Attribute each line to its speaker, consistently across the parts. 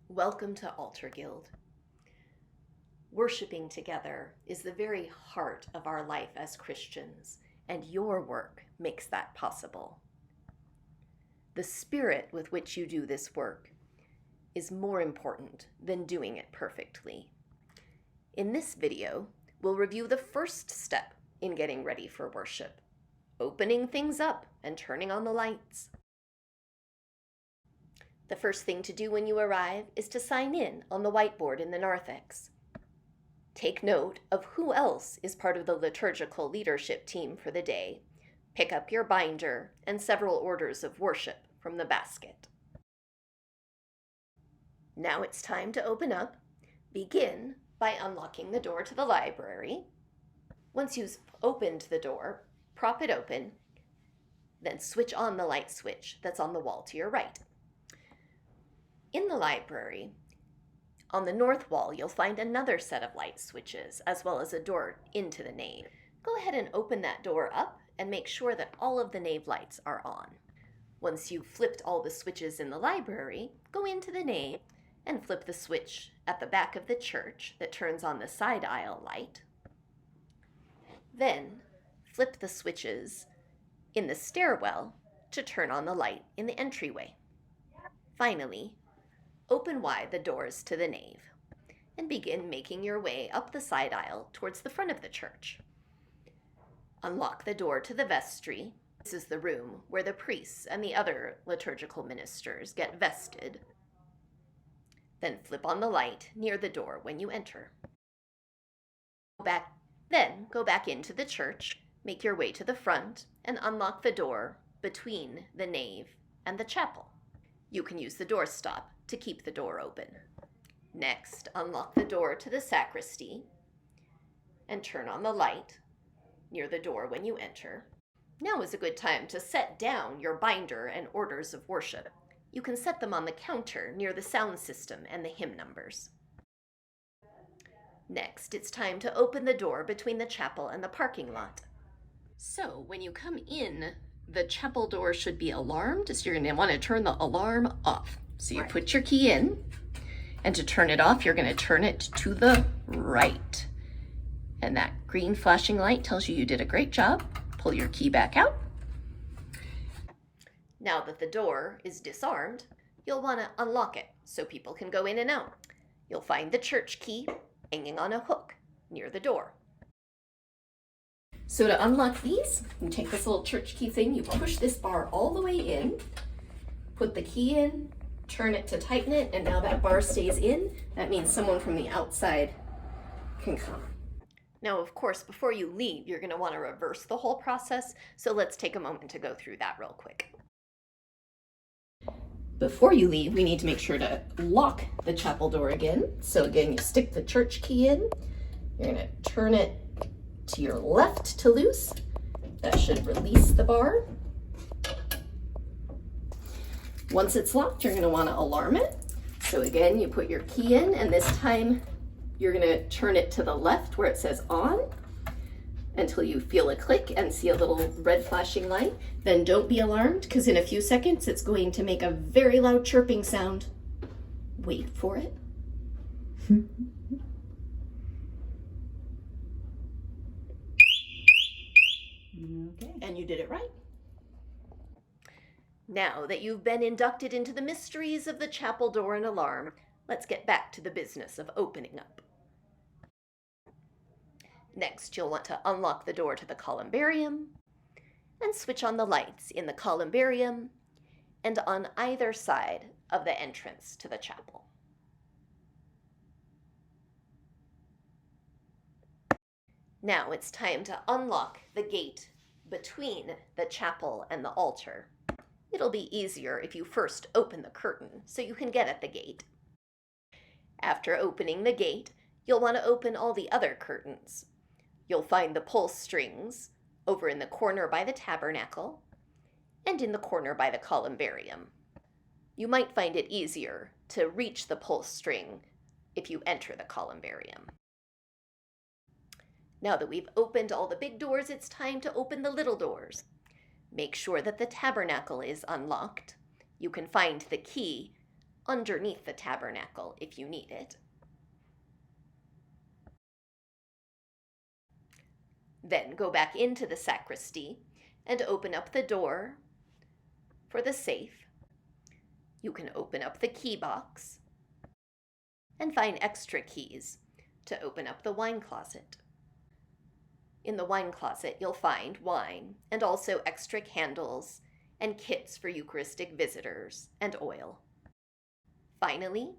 Speaker 1: Welcome to Altar Guild. Worshipping together is the very heart of our life as Christians, and your work makes that possible. The spirit with which you do this work is more important than doing it perfectly. In this video, we'll review the first step in getting ready for worship, opening things up and turning on the lights. The first thing to do when you arrive is to sign in on the whiteboard in the narthex. Take note of who else is part of the liturgical leadership team for the day. Pick up your binder and several orders of worship from the basket. Now it's time to open up. Begin by unlocking the door to the library. Once you've opened the door, prop it open, then switch on the light switch that's on the wall to your right. In the library, on the north wall, you'll find another set of light switches, as well as a door into the nave. Go ahead and open that door up and make sure that all of the nave lights are on. Once you've flipped all the switches in the library, go into the nave and flip the switch at the back of the church that turns on the side aisle light. Then, flip the switches in the stairwell to turn on the light in the entryway. Finally, open wide the doors to the nave and begin making your way up the side aisle towards the front of the church. Unlock the door to the vestry. This is the room where the priests and the other liturgical ministers get vested. Then flip on the light near the door when you enter. Go back into the church, make your way to the front, and unlock the door between the nave and the chapel. You can use the doorstop to keep the door open. Next, unlock the door to the sacristy and turn on the light near the door when you enter. Now is a good time to set down your binder and orders of worship. You can set them on the counter near the sound system and the hymn numbers. Next, it's time to open the door between the chapel and the parking lot. So, when you come in, the chapel door should be alarmed, so you're going to want to turn the alarm off. So you put your key in, and to turn it off, you're going to turn it to the right. And that green flashing light tells you did a great job. Pull your key back out. Now that the door is disarmed, you'll want to unlock it so people can go in and out. You'll find the church key hanging on a hook near the door. So to unlock these, you take this little church key thing, you push this bar all the way in, put the key in, turn it to tighten it, and now that bar stays in. That means someone from the outside can come. Now, of course, before you leave, you're going to want to reverse the whole process, so let's take a moment to go through that real quick. Before you leave, we need to make sure to lock the chapel door again. So again, you stick the church key in, you're going to turn it to your left to loose. That should release the bar. Once it's locked, you're going to want to alarm it. So again, you put your key in, and this time you're going to turn it to the left where it says on until you feel a click and see a little red flashing light. Then don't be alarmed, because in a few seconds it's going to make a very loud chirping sound. Wait for it. Okay. And you did it right. Now that you've been inducted into the mysteries of the chapel door and alarm, let's get back to the business of opening up. Next, you'll want to unlock the door to the columbarium and switch on the lights in the columbarium and on either side of the entrance to the chapel. Now it's time to unlock the gate between the chapel and the altar. It'll be easier if you first open the curtain so you can get at the gate. After opening the gate, you'll want to open all the other curtains. You'll find the pull strings over in the corner by the tabernacle and in the corner by the columbarium. You might find it easier to reach the pull string if you enter the columbarium. Now that we've opened all the big doors, it's time to open the little doors. Make sure that the tabernacle is unlocked. You can find the key underneath the tabernacle if you need it. Then go back into the sacristy and open up the door for the safe. You can open up the key box and find extra keys to open up the wine closet. In the wine closet, you'll find wine and also extra candles and kits for Eucharistic visitors and oil. Finally,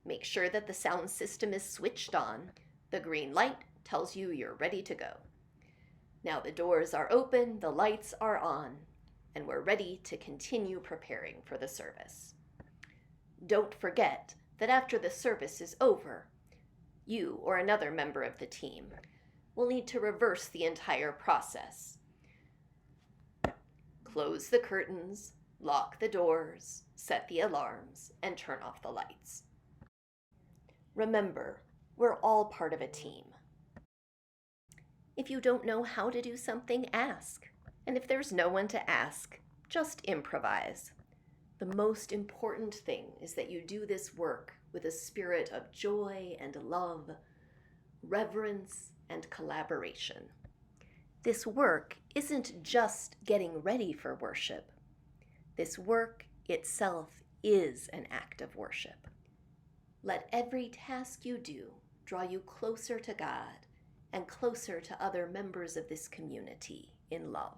Speaker 1: make sure that the sound system is switched on. The green light tells you you're ready to go. Now the doors are open, the lights are on, and we're ready to continue preparing for the service. Don't forget that after the service is over, you or another member of the team will need to reverse the entire process. Close the curtains, lock the doors, set the alarms, and turn off the lights. Remember, we're all part of a team. If you don't know how to do something, ask. And if there's no one to ask, just improvise. The most important thing is that you do this work with a spirit of joy and love, reverence and collaboration. This work isn't just getting ready for worship. This work itself is an act of worship. Let every task you do draw you closer to God and closer to other members of this community in love.